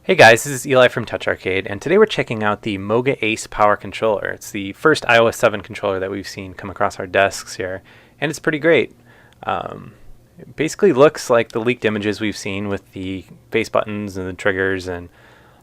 Hey guys, this is Eli from Touch Arcade, and today we're checking out the MOGA Ace Power Controller. It's the first iOS 7 controller that we've seen come across our desks here, and it's pretty great. It basically looks like the leaked images we've seen with the face buttons and the triggers and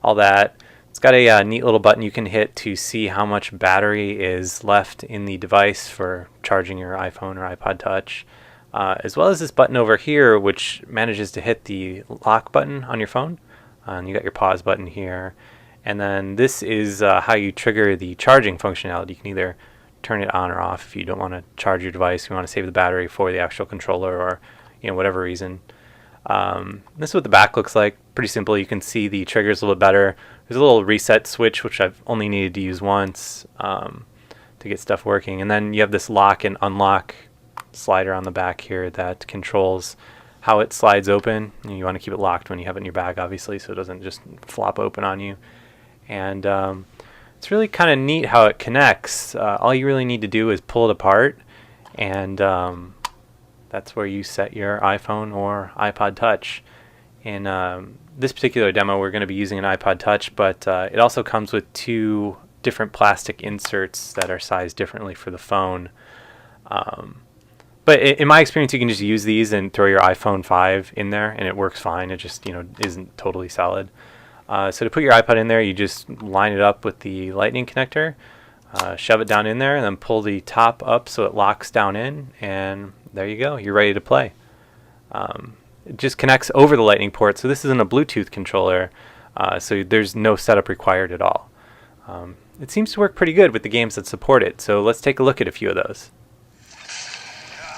all that. It's got a neat little button you can hit to see how much battery is left in the device for charging your iPhone or iPod Touch, as well as this button over here which manages to hit the lock button on your phone. And you got your pause button here, and then this is how you trigger the charging functionality. You can either turn it on or off if you don't want to charge your device, you want to save the battery for the actual controller, or whatever reason. This is what the back looks like. Pretty simple. You can see the triggers a little bit better. There's a little reset switch which I've only needed to use once to get stuff working, and then you have this lock and unlock slider on the back here that controls how it slides open. You want to keep it locked when you have it in your bag, obviously, so it doesn't just flop open on you. And it's really kind of neat how it connects. All you really need to do is pull it apart, and that's where you set your iPhone or iPod Touch. In this particular demo, we're going to be using an iPod Touch, but it also comes with two different plastic inserts that are sized differently for the phone. But in my experience, you can just use these and throw your iPhone 5 in there, and it works fine. It just isn't totally solid. So to put your iPod in there, you just line it up with the lightning connector, shove it down in there, and then pull the top up so it locks down in, and there you go. You're ready to play. It just connects over the lightning port, so this isn't a Bluetooth controller, so there's no setup required at all. It seems to work pretty good with the games that support it, so let's take a look at a few of those.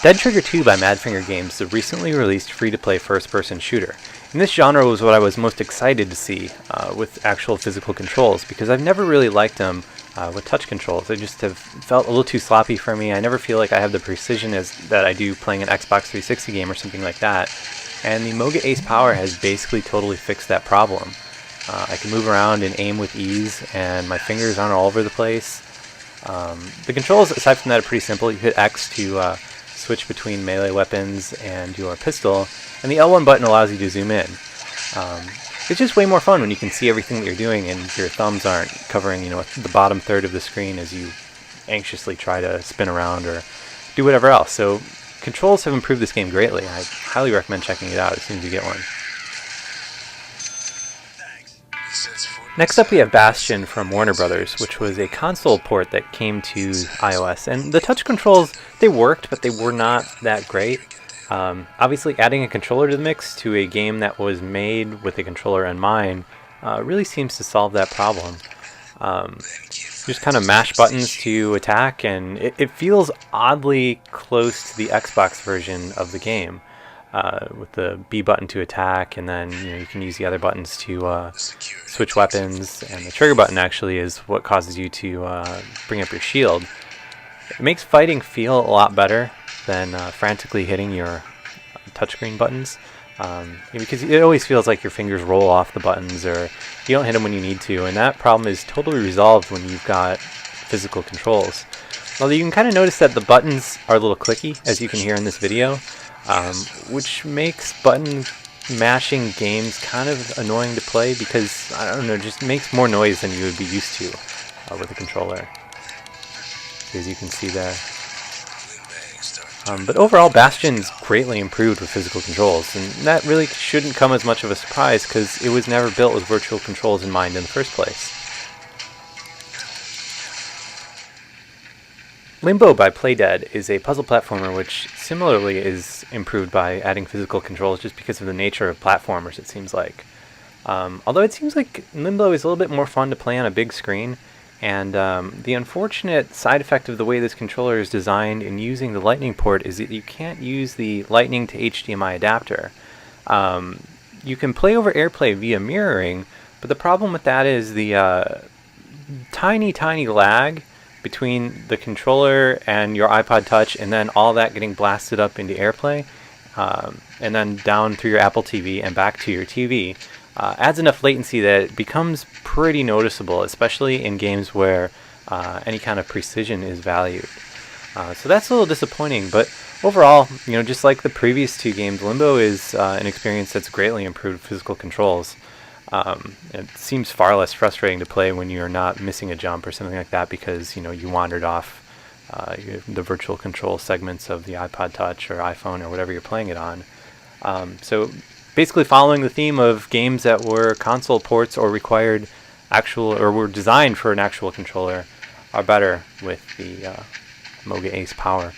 Dead Trigger 2 by Madfinger Games is a recently released free-to-play first-person shooter. And this genre was what I was most excited to see with actual physical controls, because I've never really liked them with touch controls. They just have felt a little too sloppy for me. I never feel like I have the precision that I do playing an Xbox 360 game or something like that. And the MOGA Ace Power has basically totally fixed that problem. I can move around and aim with ease, and my fingers aren't all over the place. The controls, aside from that, are pretty simple. You hit X to switch between melee weapons and your pistol, and the L1 button allows you to zoom in. It's just way more fun when you can see everything that you're doing and your thumbs aren't covering the bottom third of the screen as you anxiously try to spin around or do whatever else. So controls have improved this game greatly. I highly recommend checking it out as soon as you get one. Next up we have Bastion from Warner Brothers, which was a console port that came to iOS. And the touch controls, they worked, but they were not that great. Obviously adding a controller to the mix to a game that was made with a controller in mind really seems to solve that problem. Just kind of mash buttons to attack, and it feels oddly close to the Xbox version of the game. With the B button to attack, and then you can use the other buttons to switch weapons, and the trigger button actually is what causes you to bring up your shield. It makes fighting feel a lot better than frantically hitting your touchscreen buttons, because it always feels like your fingers roll off the buttons or you don't hit them when you need to, and that problem is totally resolved when you've got physical controls. Although you can kind of notice that the buttons are a little clicky, as you can hear in this video, which makes button mashing games kind of annoying to play because, I don't know, just makes more noise than you would be used to with a controller, as you can see there. But overall, Bastion's greatly improved with physical controls, and that really shouldn't come as much of a surprise because it was never built with virtual controls in mind in the first place. Limbo by Playdead is a puzzle platformer which similarly is improved by adding physical controls just because of the nature of platformers, it seems like. Although it seems like Limbo is a little bit more fun to play on a big screen, and the unfortunate side effect of the way this controller is designed in using the lightning port is that you can't use the lightning to HDMI adapter. You can play over AirPlay via mirroring, but the problem with that is the tiny lag between the controller and your iPod Touch, and then all that getting blasted up into AirPlay, and then down through your Apple TV and back to your TV, adds enough latency that it becomes pretty noticeable, especially in games where any kind of precision is valued. So that's a little disappointing, but overall, just like the previous two games, Limbo is an experience that's greatly improved physical controls. It seems far less frustrating to play when you're not missing a jump or something like that because you wandered off the virtual control segments of the iPod Touch or iPhone or whatever you're playing it on. So basically following the theme of games that were console ports or required were designed for an actual controller are better with the MOGA Ace Power.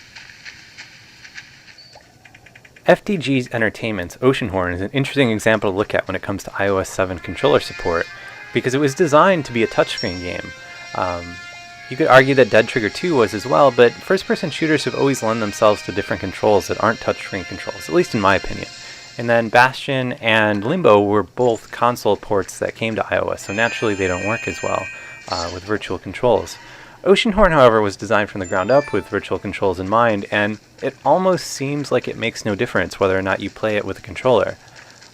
FDG Entertainment's Oceanhorn is an interesting example to look at when it comes to iOS 7 controller support because it was designed to be a touchscreen game. You could argue that Dead Trigger 2 was as well, but first-person shooters have always lent themselves to different controls that aren't touchscreen controls, at least in my opinion. And then Bastion and Limbo were both console ports that came to iOS, so naturally they don't work as well with virtual controls. Oceanhorn, however, was designed from the ground up with virtual controls in mind, and it almost seems like it makes no difference whether or not you play it with a controller.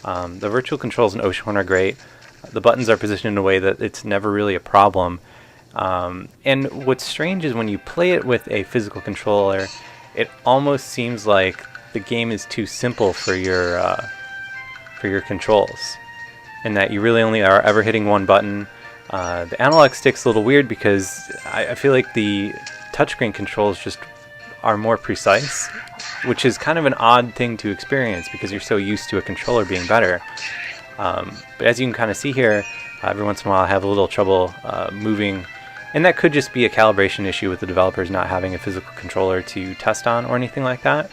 The virtual controls in Oceanhorn are great. The buttons are positioned in a way that it's never really a problem. And what's strange is when you play it with a physical controller, it almost seems like the game is too simple for your controls, and that you really only are ever hitting one button. The analog stick's a little weird because I feel like the touchscreen controls just are more precise, which is kind of an odd thing to experience because you're so used to a controller being better. But as you can kind of see here, every once in a while I have a little trouble moving, and that could just be a calibration issue with the developers not having a physical controller to test on or anything like that.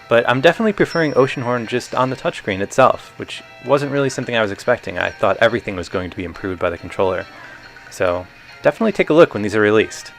But I'm definitely preferring Oceanhorn just on the touchscreen itself, which wasn't really something I was expecting. I thought everything was going to be improved by the controller. So definitely take a look when these are released.